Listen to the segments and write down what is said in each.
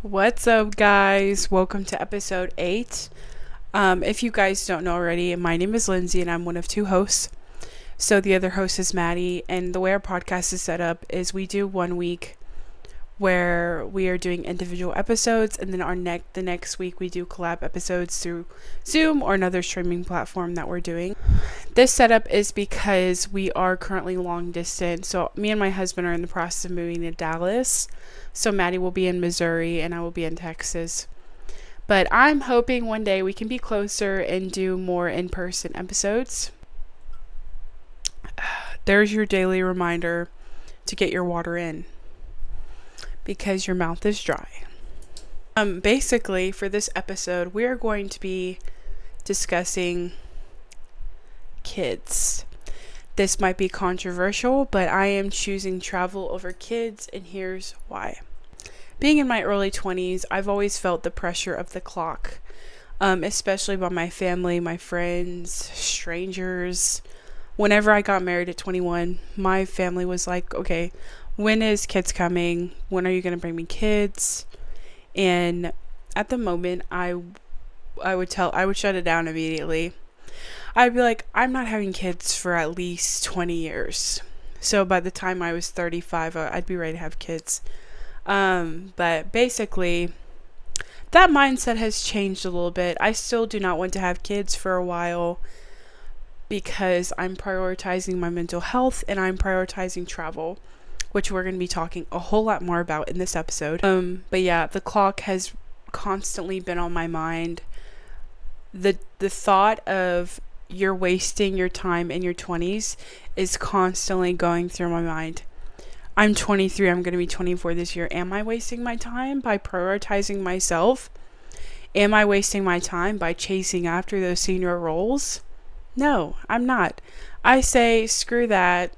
What's up, guys? Welcome to episode 8. If you guys don't know already, my name is Lindsey and I'm one of two hosts. So the other host is Maddy, and the way our podcast is set up is we do 1 week where we are doing individual episodes, and then the next week we do collab episodes through Zoom or another streaming platform that we're doing. This setup is because we are currently long distance. So me and my husband are in the process of moving to Dallas. So Maddy will be in Missouri and I will be in Texas. But I'm hoping one day we can be closer and do more in-person episodes. There's your daily reminder to get your water in because your mouth is dry. Basically, for this episode, we are going to be discussing kids. This might be controversial, but I am choosing travel over kids, and here's why. Being in my early 20s, I've always felt the pressure of the clock, especially by my family, my friends, strangers. Whenever I got married at 21, my family was like, okay, when is kids coming? When are you going to bring me kids? And at the moment, I would shut it down immediately. I'd be like, I'm not having kids for at least 20 years. So by the time I was 35, I'd be ready to have kids. But basically, that mindset has changed a little bit. I still do not want to have kids for a while because I'm prioritizing my mental health and I'm prioritizing travel, which we're going to be talking a whole lot more about in this episode. But yeah, the clock has constantly been on my mind. The thought of you're wasting your time in your 20s is constantly going through my mind. I'm 23, I'm going to be 24 this year. Am I wasting my time by prioritizing myself? Am I wasting my time by chasing after those senior roles? No, I'm not. I say, screw that.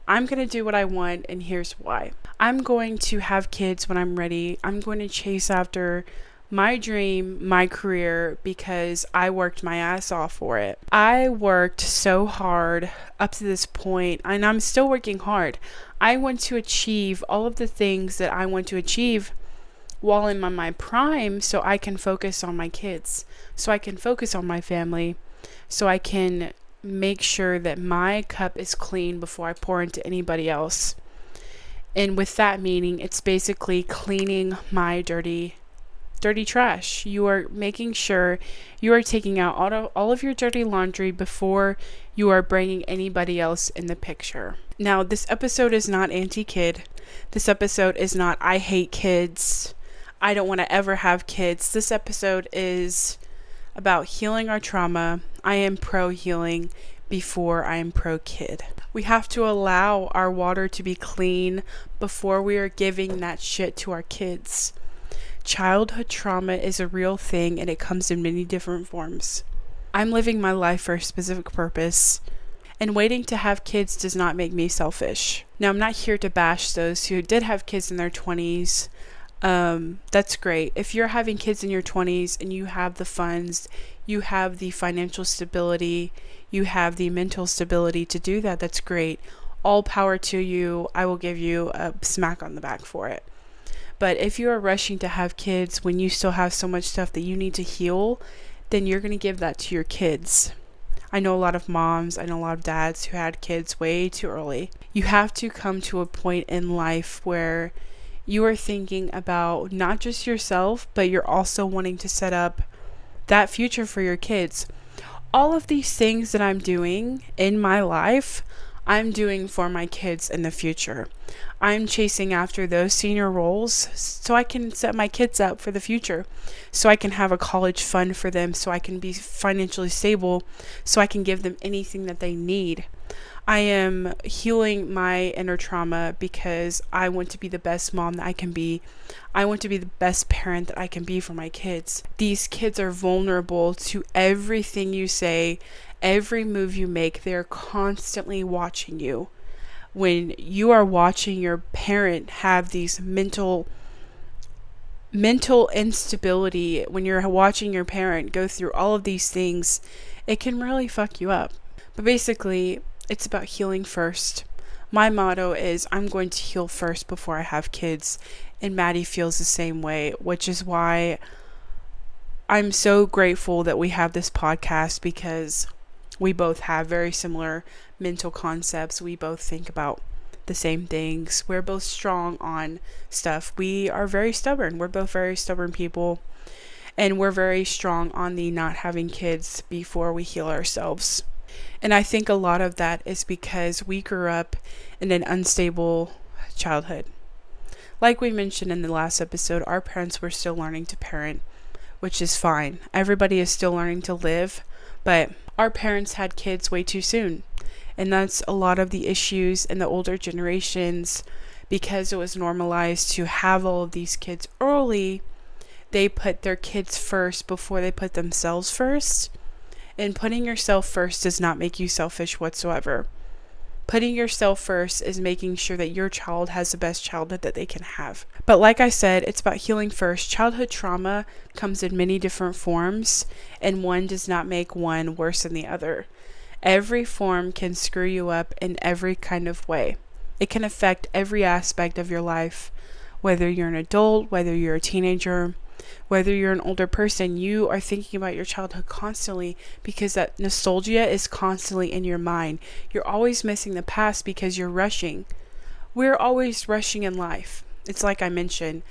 I'm going to do what I want, and here's why. I'm going to have kids when I'm ready. I'm going to chase after my dream, my career, because I worked my ass off for it. I worked so hard up to this point, and I'm still working hard. I want to achieve all of the things that I want to achieve while in my prime, so I can focus on my kids, so I can focus on my family, so I can make sure that my cup is clean before I pour into anybody else. And with that meaning, it's basically cleaning my dirty trash. You are making sure you are taking out all of your dirty laundry before you are bringing anybody else in the picture. Now, this episode is not anti-kid. This episode is not I hate kids. I don't want to ever have kids. This episode is about healing our trauma. I am pro-healing before I am pro-kid. We have to allow our water to be clean before we are giving that shit to our kids. Childhood trauma is a real thing, and it comes in many different forms. I'm living my life for a specific purpose, and waiting to have kids does not make me selfish. Now, I'm not here to bash those who did have kids in their 20s. That's great. If you're having kids in your 20s and you have the funds, you have the financial stability, you have the mental stability to do that, that's great. All power to you. I will give you a smack on the back for it. But if you are rushing to have kids when you still have so much stuff that you need to heal, then you're going to give that to your kids. I know a lot of moms, I know a lot of dads who had kids way too early. You have to come to a point in life where you are thinking about not just yourself, but you're also wanting to set up that future for your kids. All of these things that I'm doing in my life, I'm doing for my kids in the future. I'm chasing after those senior roles so I can set my kids up for the future, so I can have a college fund for them, so I can be financially stable, so I can give them anything that they need. I am healing my inner trauma because I want to be the best mom that I can be. I want to be the best parent that I can be for my kids. These kids are vulnerable to everything you say, every move you make. They're constantly watching you. When you are watching your parent have these mental instability, when you're watching your parent go through all of these things, it can really fuck you up. But basically, it's about healing first. My motto is I'm going to heal first before I have kids. And Maddy feels the same way, which is why I'm so grateful that we have this podcast, because we both have very similar mental concepts. We both think about the same things. We're both strong on stuff. We are very stubborn. We're both very stubborn people. And we're very strong on the not having kids before we heal ourselves. And I think a lot of that is because we grew up in an unstable childhood. Like we mentioned in the last episode, our parents were still learning to parent, which is fine. Everybody is still learning to live, but our parents had kids way too soon. And that's a lot of the issues in the older generations, because it was normalized to have all of these kids early. They put their kids first before they put themselves first. And putting yourself first does not make you selfish whatsoever. Putting yourself first is making sure that your child has the best childhood that they can have. But like I said, it's about healing first. Childhood trauma comes in many different forms, and one does not make one worse than the other. Every form can screw you up in every kind of way. It can affect every aspect of your life. Whether you're an adult, whether you're a teenager, whether you're an older person, you are thinking about your childhood constantly, because that nostalgia is constantly in your mind. You're always missing the past because you're rushing. We're always rushing in life. It's like I mentioned,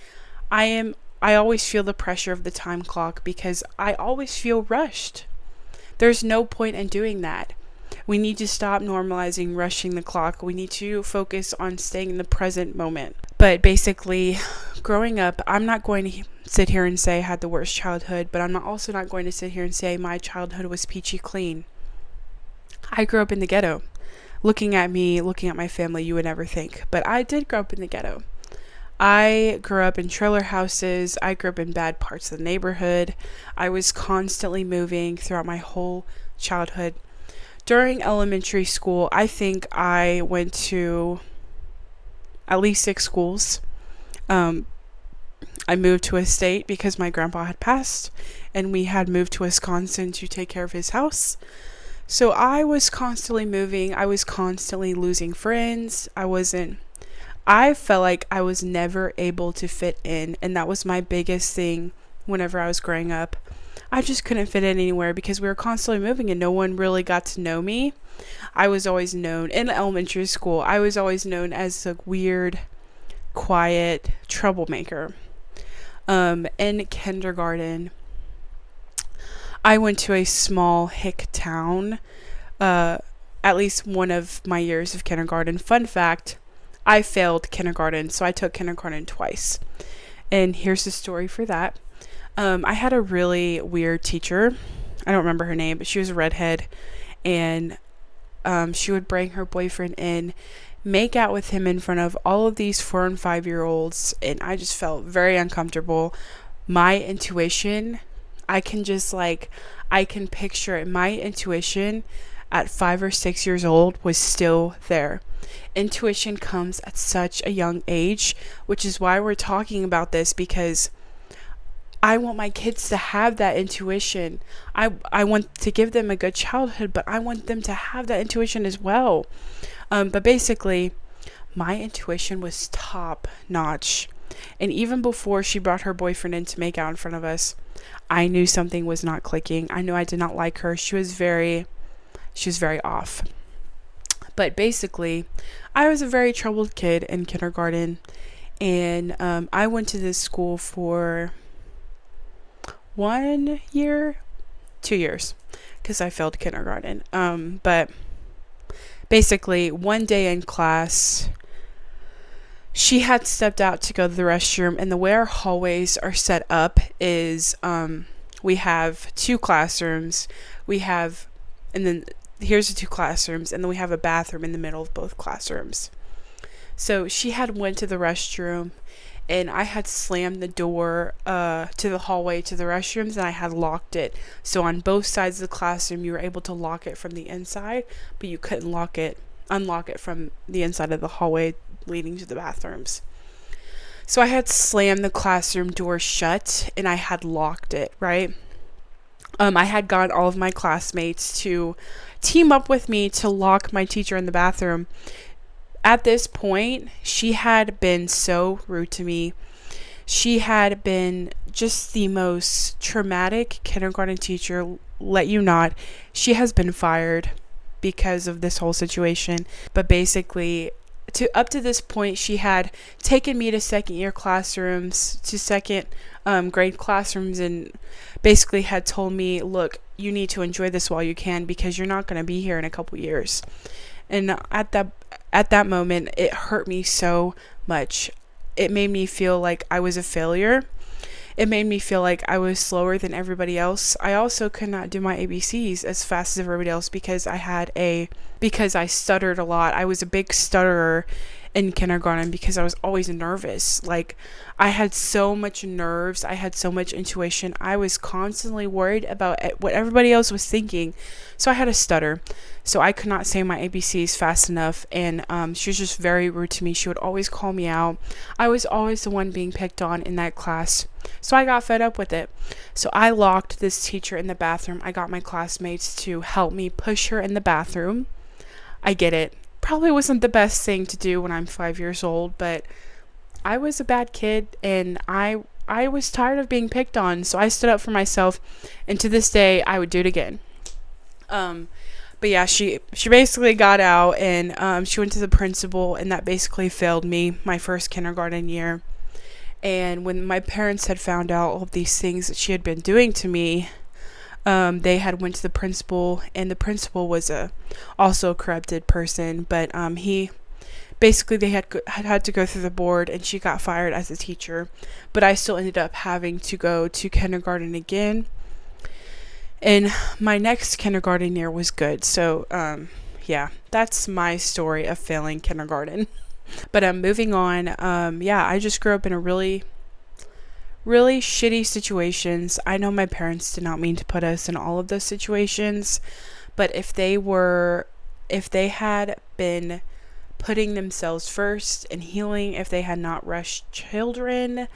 I always feel the pressure of the time clock because I always feel rushed. There's no point in doing that. We need to stop normalizing rushing the clock. We need to focus on staying in the present moment. But basically, growing up, I'm not going to sit here and say I had the worst childhood, but I'm also not going to sit here and say my childhood was peachy clean. I grew up in the ghetto. Looking at me, looking at my family, you would never think. But I did grow up in the ghetto. I grew up in trailer houses. I grew up in bad parts of the neighborhood. I was constantly moving throughout my whole childhood. During elementary school, I think I went to at least 6 schools. I moved to a state because my grandpa had passed, and we had moved to Wisconsin to take care of his house. So I was constantly moving. I was constantly losing friends. I felt like I was never able to fit in, and that was my biggest thing whenever I was growing up. I just couldn't fit in anywhere because we were constantly moving and no one really got to know me. I was always known in elementary school. I was always known as a weird, quiet troublemaker. In kindergarten, I went to a small hick town, at least one of my years of kindergarten. Fun fact, I failed kindergarten, so I took kindergarten twice. And here's the story for that. I had a really weird teacher. I don't remember her name, but she was a redhead. And she would bring her boyfriend in, make out with him in front of all of these 4 and 5-year-olds. And I just felt very uncomfortable. My intuition, I can picture it. My intuition at 5 or 6 years old was still there. Intuition comes at such a young age, which is why we're talking about this, because I want my kids to have that intuition. I want to give them a good childhood, but I want them to have that intuition as well. But basically, my intuition was top notch. And even before she brought her boyfriend in to make out in front of us, I knew something was not clicking. I knew I did not like her. She was very off. But basically, I was a very troubled kid in kindergarten. And I went to this school for 1 year, 2 years, because I failed kindergarten. But basically, one day in class, she had stepped out to go to the restroom, and the way our hallways are set up is we have 2 classrooms. And then here's the 2 classrooms, and then we have a bathroom in the middle of both classrooms. So she had went to the restroom, and I had slammed the door to the hallway to the restrooms, and I had locked it. So on both sides of the classroom, you were able to lock it from the inside, but you couldn't unlock it from the inside of the hallway leading to the bathrooms. So I had slammed the classroom door shut, and I had locked it, right? I had gotten all of my classmates to team up with me to lock my teacher in the bathroom. At this point, she had been so rude to me. She had been just the most traumatic kindergarten teacher. Let you not. She has been fired because of this whole situation. But basically, to up to this point, she had taken me to second year classrooms, to second grade classrooms, and basically had told me, look, you need to enjoy this while you can, because you're not going to be here in a couple years. And at that moment, it hurt me so much. It made me feel like I was a failure. It made me feel like I was slower than everybody else. I also could not do my ABCs as fast as everybody else because I stuttered a lot. I was a big stutterer in kindergarten because I was always nervous. Like, I had so much nerves. I had so much intuition. I was constantly worried about what everybody else was thinking. So I had a stutter. So I could not say my ABCs fast enough. And she was just very rude to me. She would always call me out. I was always the one being picked on in that class. So I got fed up with it. So I locked this teacher in the bathroom. I got my classmates to help me push her in the bathroom. I get it. Probably wasn't the best thing to do when I'm 5 years old, but I was a bad kid, and I was tired of being picked on, so I stood up for myself, and to this day, I would do it again. But yeah, she basically got out, and she went to the principal, and that basically failed me my first kindergarten year. And when my parents had found out all of these things that she had been doing to me, they had went to the principal, and the principal was also a corrupted person, but he basically, they had to go through the board, and she got fired as a teacher. But I still ended up having to go to kindergarten again, and my next kindergarten year was good. So yeah, that's my story of failing kindergarten. But moving on, yeah, I just grew up in a really shitty situations. I know my parents did not mean to put us in all of those situations, but if they had been putting themselves first and healing, if they had not rushed children,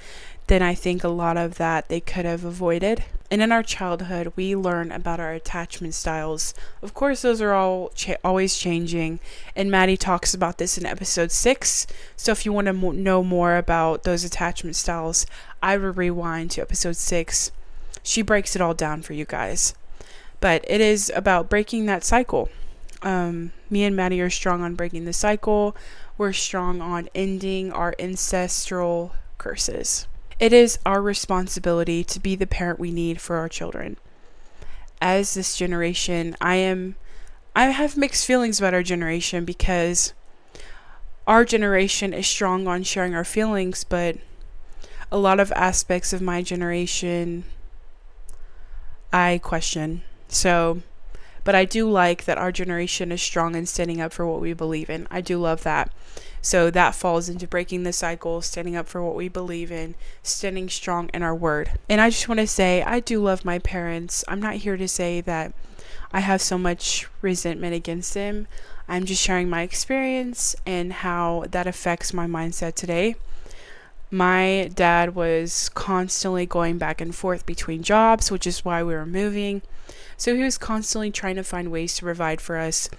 then I think a lot of that they could have avoided. And in our childhood, we learn about our attachment styles. Of course, those are all always changing, and Maddy talks about this in episode 6. So if you want to know more about those attachment styles, I will rewind to episode 6. She breaks it all down for you guys. But it is about breaking that cycle. Me and Maddy are strong on breaking the cycle. We're strong on ending our ancestral curses. It is our responsibility to be the parent we need for our children. As this generation, I have mixed feelings about our generation, because our generation is strong on sharing our feelings, but a lot of aspects of my generation I question. So, but I do like that our generation is strong in standing up for what we believe in. I do love that. So that falls into breaking the cycle, standing up for what we believe in, standing strong in our word. And I just want to say, I do love my parents. I'm not here to say that I have so much resentment against them. I'm just sharing my experience and how that affects my mindset today. My dad was constantly going back and forth between jobs, which is why we were moving. So he was constantly trying to find ways to provide for us.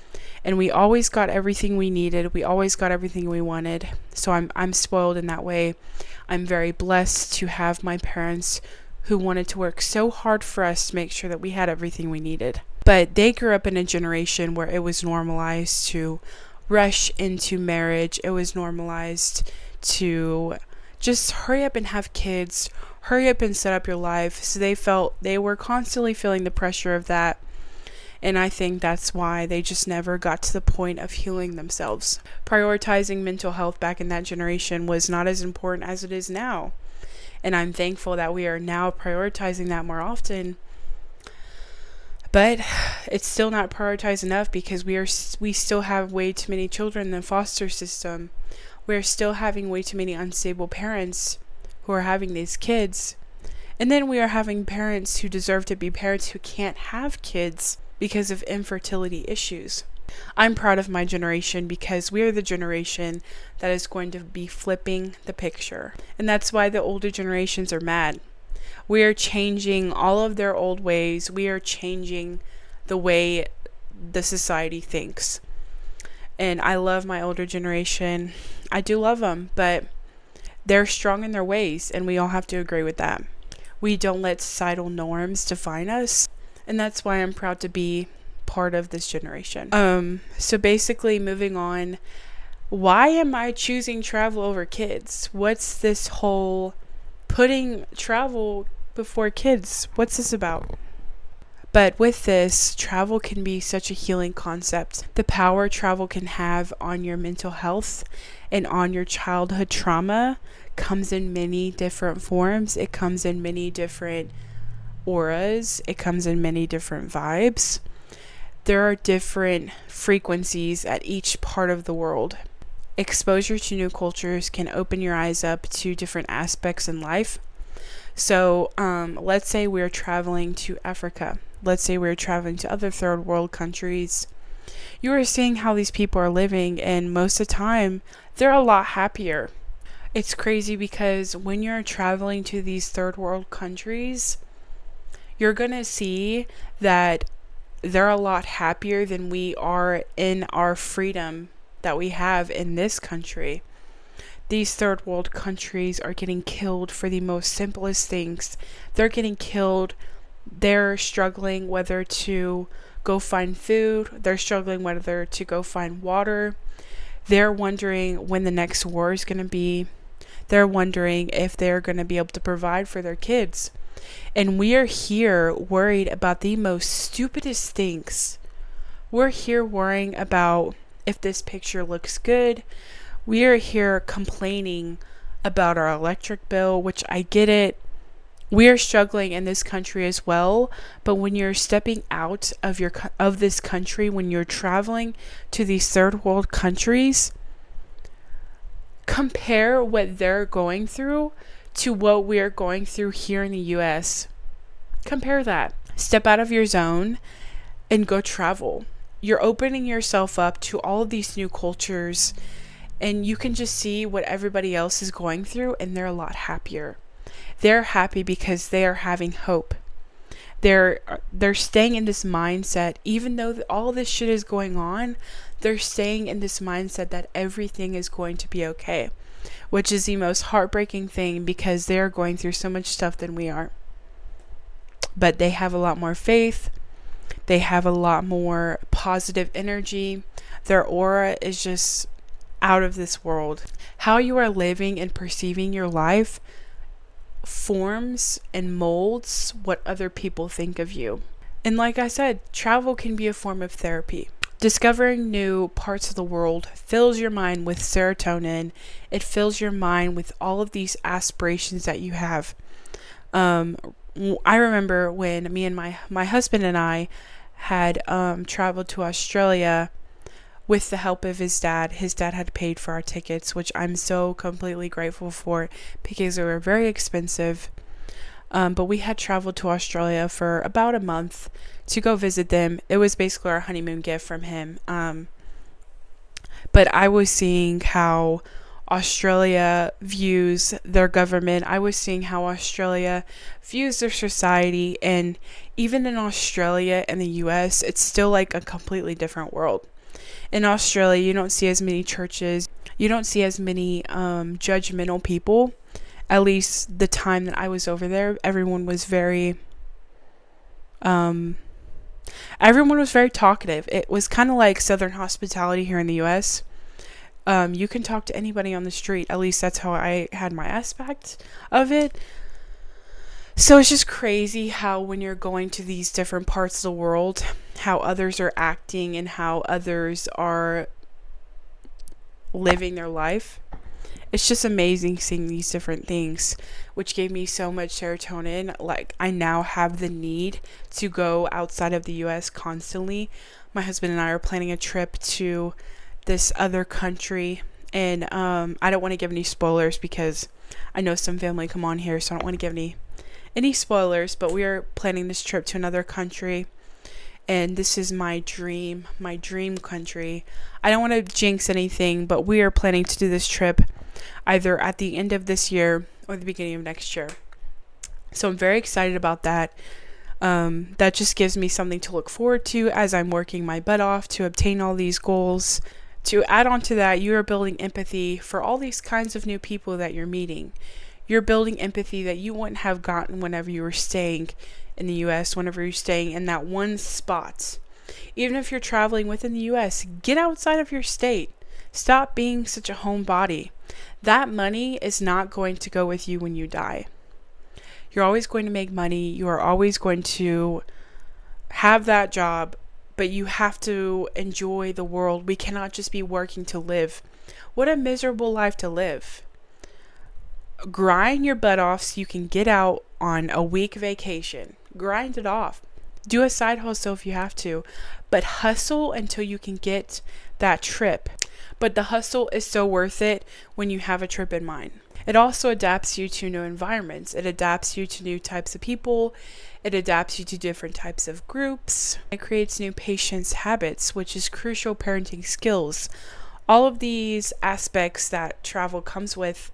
And we always got everything we needed. We always got everything we wanted. So I'm spoiled in that way. I'm very blessed to have my parents who wanted to work so hard for us to make sure that we had everything we needed. But they grew up in a generation where it was normalized to rush into marriage. It was normalized to just hurry up and have kids, hurry up and set up your life. So they were constantly feeling the pressure of that. And I think that's why they just never got to the point of healing themselves. Prioritizing mental health back in that generation was not as important as it is now. And I'm thankful that we are now prioritizing that more often. But it's still not prioritized enough, because we still have way too many children in the foster system. We're still having way too many unstable parents who are having these kids. And then we are having parents who deserve to be parents who can't have kids because of infertility issues. I'm proud of my generation, because we are the generation that is going to be flipping the picture. And that's why the older generations are mad. We are changing all of their old ways. We are changing the way the society thinks. And I love my older generation. I do love them, but They're strong in their ways, and we all have to agree with that. We don't let societal norms define us, and that's why I'm proud to be part of this generation. So basically, moving on, why am I choosing travel over kids? What's this whole putting travel before kids? What's this about? But with this, travel can be such a healing concept. The power travel can have on your mental health and on your childhood trauma comes in many different forms. It comes in many different auras. It comes in many different vibes. There are different frequencies at each part of the world. Exposure to new cultures can open your eyes up to different aspects in life. So let's say we're traveling to Africa. Let's say we're traveling to other third world countries. You are seeing how these people are living, and most of the time, they're a lot happier. It's crazy because when you're traveling to these third world countries, you're going to see that they're a lot happier than we are in our freedom that we have in this country. These third world countries are getting killed for the most simplest things. They're getting killed. They're struggling whether to go find food. They're struggling whether to go find water. They're wondering when the next war is going to be. They're wondering if they're going to be able to provide for their kids. And we are here worried about the most stupidest things. We're here worrying about if this picture looks good. We are here complaining about our electric bill, which I get it. We are struggling in this country as well, but when you're stepping out of this country, when you're traveling to these third world countries, compare what they're going through to what we are going through here in the US. Compare that. Step out of your zone and go travel. You're opening yourself up to all of these new cultures, and you can just see what everybody else is going through, and they're a lot happier. They're happy because they are having hope. They're staying in this mindset, even though all this shit is going on, they're staying in this mindset that everything is going to be okay, which is the most heartbreaking thing because they're going through so much stuff than we are. But they have a lot more faith. They have a lot more positive energy. Their aura is just out of this world. How you are living and perceiving your life forms and molds what other people think of you. And like I said, travel can be a form of therapy. Discovering new parts of the world fills your mind with serotonin. It fills your mind with all of these aspirations that you have. I remember when me and my husband and I had traveled to Australia with the help of his dad. His dad had paid for our tickets, which I'm so completely grateful for because they were very expensive. But we had traveled to Australia for about a month to go visit them. It was basically our honeymoon gift from him. But I was seeing how Australia views their government. I was seeing how Australia views their society. And even in Australia and the US, it's still like a completely different world. In Australia, you don't see as many churches. You don't see as many judgmental people. At least the time that I was over there, everyone was very talkative. It was kind of like Southern hospitality here in the US. You can talk to anybody on the street. At least that's how I had my aspect of it. So it's just crazy how when you're going to these different parts of the world, how others are acting and how others are living their life. It's just amazing seeing these different things, which gave me so much serotonin. Like, I now have the need to go outside of the US constantly. My husband and I are planning a trip to this other country, and I don't want to give any spoilers because I know some family come on here, so I don't want to give any spoilers, but we are planning this trip to another country, and this is my dream country. I don't want to jinx anything, but we are planning to do this trip either at the end of this year or the beginning of next year. So I'm very excited about that. That just gives me something to look forward to as I'm working my butt off to obtain all these goals. To add on to that, you are building empathy for all these kinds of new people that you're meeting. You're building empathy that you wouldn't have gotten whenever you were staying in the US, whenever you're staying in that one spot. Even if you're traveling within the US, get outside of your state. Stop being such a homebody. That money is not going to go with you when you die. You're always going to make money. You are always going to have that job, but you have to enjoy the world. We cannot just be working to live. What a miserable life to live. Grind your butt off so you can get out on a week vacation. Grind it off. Do a side hustle if you have to, but hustle until you can get that trip. But the hustle is so worth it when you have a trip in mind. It also adapts you to new environments. It adapts you to new types of people. It adapts you to different types of groups. It creates new patience habits, which is crucial parenting skills. All of these aspects that travel comes with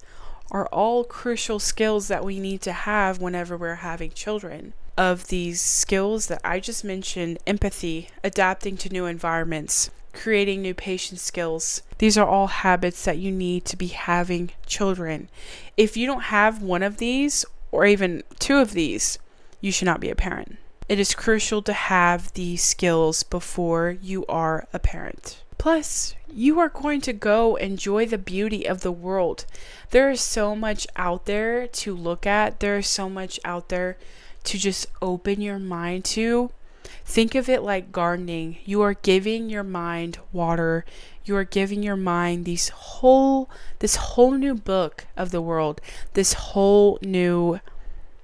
are all crucial skills that we need to have whenever we're having children. Of these skills that I just mentioned, empathy, adapting to new environments, creating new patient skills. These are all habits that you need to be having children. If you don't have one of these, or even two of these, you should not be a parent. It is crucial to have these skills before you are a parent. Plus, you are going to go enjoy the beauty of the world. There is so much out there to look at. There is so much out there to just open your mind to. Think of it like gardening. You are giving your mind water. You are giving your mind this whole new book of the world, this whole new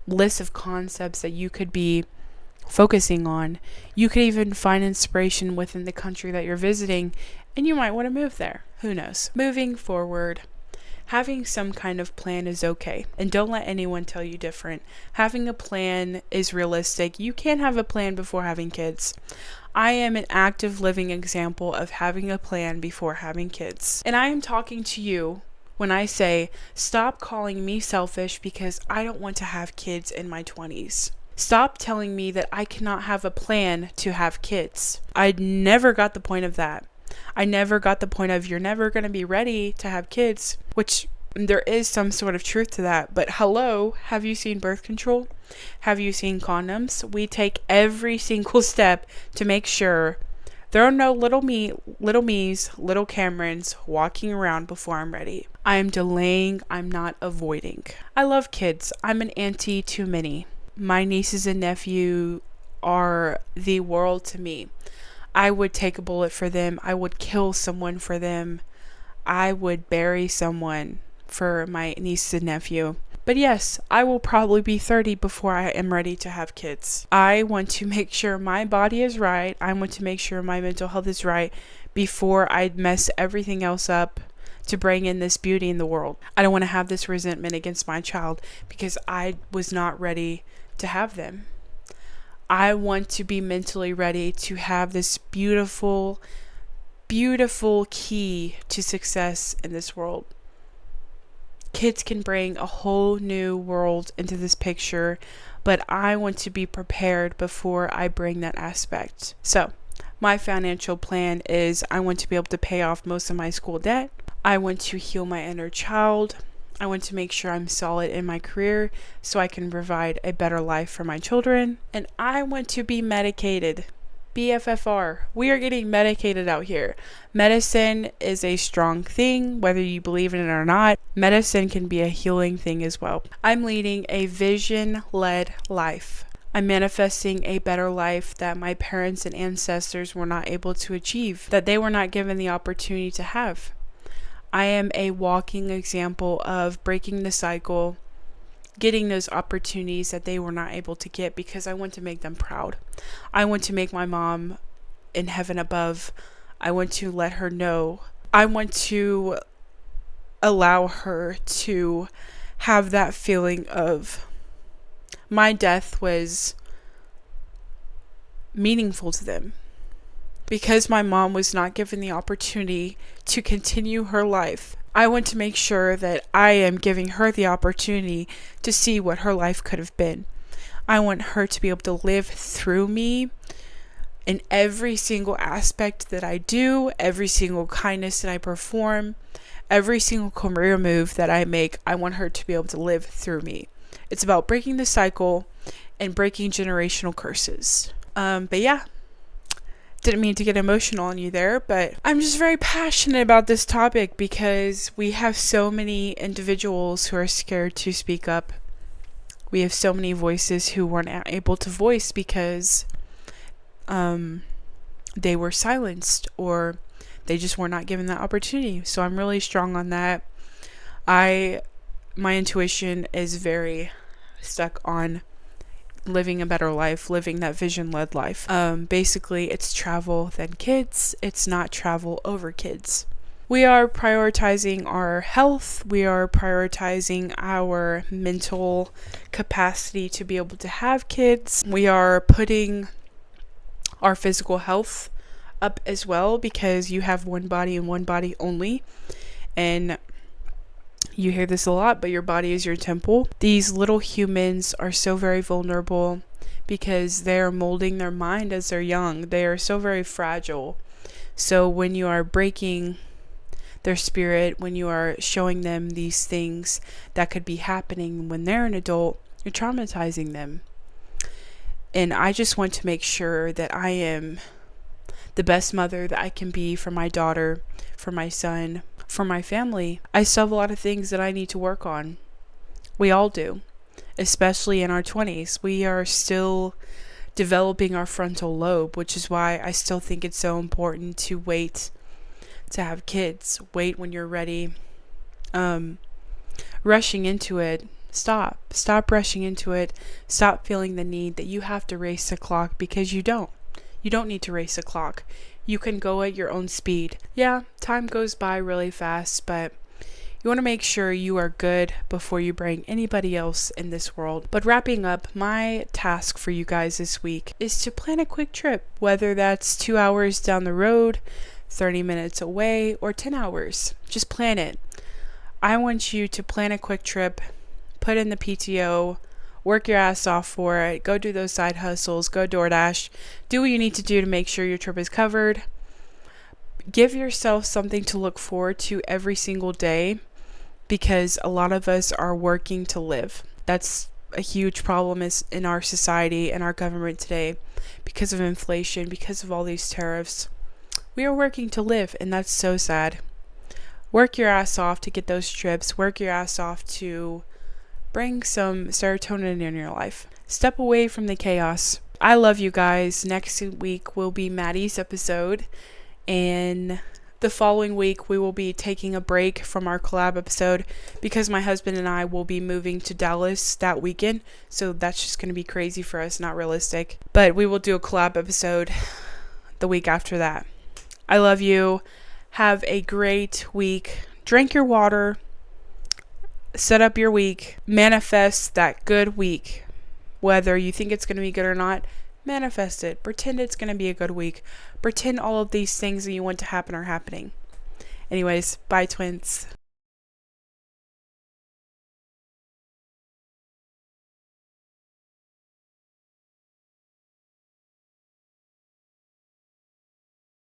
list of concepts that you could be focusing on. You could even find inspiration within the country that you're visiting, and you might want to move there. Who knows? Moving forward, having some kind of plan is okay, and don't let anyone tell you different. Having a plan is realistic. You can't have a plan before having kids. I am an active living example of having a plan before having kids. And I am talking to you when I say, stop calling me selfish because I don't want to have kids in my 20s. Stop telling me that I cannot have a plan to have kids. I never got the point of that. I never got the point of you're never going to be ready to have kids, which there is some sort of truth to that. But hello, have you seen birth control? Have you seen condoms? We take every single step to make sure there are no little me's, little Camerons walking around before I'm ready. I am delaying. I'm not avoiding. I love kids. I'm an auntie to many. My nieces and nephew are the world to me. I would take a bullet for them. I would kill someone for them. I would bury someone for my niece and nephew. But yes, I will probably be 30 before I am ready to have kids. I want to make sure my body is right. I want to make sure my mental health is right before I mess everything else up to bring in this beauty in the world. I don't want to have this resentment against my child because I was not ready to have them. I want to be mentally ready to have this beautiful, beautiful key to success in this world. Kids can bring a whole new world into this picture, but I want to be prepared before I bring that aspect. So, my financial plan is I want to be able to pay off most of my school debt. I want to heal my inner child. I want to make sure I'm solid in my career so I can provide a better life for my children. And I want to be medicated. BFFR. We are getting medicated out here. Medicine is a strong thing, whether you believe in it or not. Medicine can be a healing thing as well. I'm leading a vision-led life. I'm manifesting a better life that my parents and ancestors were not able to achieve, that they were not given the opportunity to have. I am a walking example of breaking the cycle, getting those opportunities that they were not able to get because I want to make them proud. I want to make my mom in heaven above. I want to let her know. I want to allow her to have that feeling of my death was meaningful to them. Because my mom was not given the opportunity to continue her life, I want to make sure that I am giving her the opportunity to see what her life could have been. I want her to be able to live through me in every single aspect that I do, every single kindness that I perform, every single career move that I make. I want her to be able to live through me. It's about breaking the cycle and breaking generational curses. But yeah, didn't mean to get emotional on you there, but I'm just very passionate about this topic because we have so many individuals who are scared to speak up. We have so many voices who weren't able to voice because they were silenced or they just were not given that opportunity. So I'm really strong on that. My intuition is very stuck on living a better life, living that vision-led life. Basically, it's travel then kids. It's not travel over kids. We are prioritizing our health. We are prioritizing our mental capacity to be able to have kids. We are putting our physical health up as well because you have one body and one body only. And you hear this a lot, but your body is your temple. These little humans are so very vulnerable because they're molding their mind as they're young. They are so very fragile. So when you are breaking their spirit, when you are showing them these things that could be happening when they're an adult, you're traumatizing them. And I just want to make sure that I am the best mother that I can be for my daughter, for my son, for my family. I still have a lot of things that I need to work on. We all do, especially in our 20s. We are still developing our frontal lobe, which is why I still think it's so important to wait to have kids. Wait when you're ready. Rushing into it. Stop rushing into it. Stop feeling the need that you have to race the clock, because you don't need to race the clock. You can go at your own speed. Yeah, time goes by really fast, but you want to make sure you are good before you bring anybody else in this world. But wrapping up, my task for you guys this week is to plan a quick trip, whether that's 2 hours down the road, 30 minutes away, or 10 hours. Just plan it. I want you to plan a quick trip, put in the PTO, work your ass off for it, go do those side hustles, go DoorDash, do what you need to do to make sure your trip is covered. Give yourself something to look forward to every single day, because a lot of us are working to live. That's a huge problem in our society and our government today because of inflation, because of all these tariffs. We are working to live, and that's so sad. Work your ass off to get those trips. Work your ass off to bring some serotonin in your life. Step away from the chaos. I love you guys. Next week will be Maddy's episode, and the following week we will be taking a break from our collab episode because my husband and I will be moving to Dallas that weekend. So that's just going to be crazy for us, not realistic. But we will do a collab episode the week after that. I love you. Have a great week. Drink your water. Set up your week. Manifest that good week. Whether you think it's going to be good or not, manifest it. Pretend it's going to be a good week. Pretend all of these things that you want to happen are happening. Anyways, bye, twins.